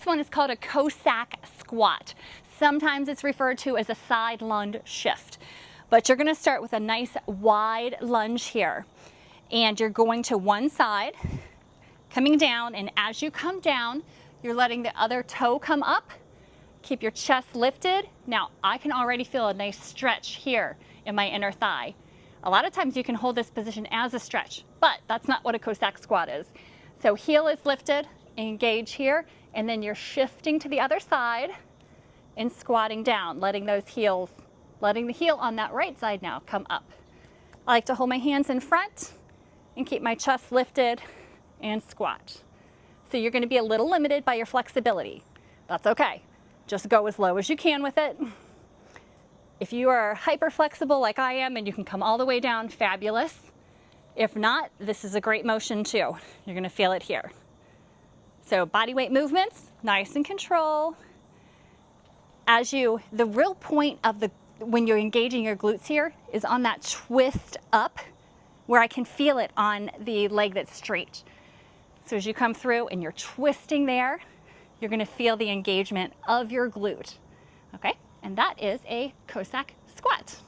one is called a Cossack Squat. Sometimes it's referred to as a side lunge shift. But you're going to start with a nice wide lunge here. And you're going to one side, coming down, and as you come down, you're letting the other toe come up. Keep your chest lifted. Now, I can already feel a nice stretch here in my inner thigh. A lot of times you can hold this position as a stretch, but that's not what a Cossack squat is. So heel is lifted, engage here, and then you're shifting to the other side and squatting down, letting the heel on that right side now come up. I like to hold my hands in front and keep my chest lifted and squat. So you're going to be a little limited by your flexibility. That's okay. Just go as low as you can with it. If you are hyper flexible like I am and you can come all the way down, fabulous. If not, this is a great motion too. You're going to feel it here. So body weight movements, nice and control. The real point of when you're engaging your glutes here is on that twist up where I can feel it on the leg that's straight. So as you come through and you're twisting there, you're going to feel the engagement of your glute. Okay? And that is a Cossack squat.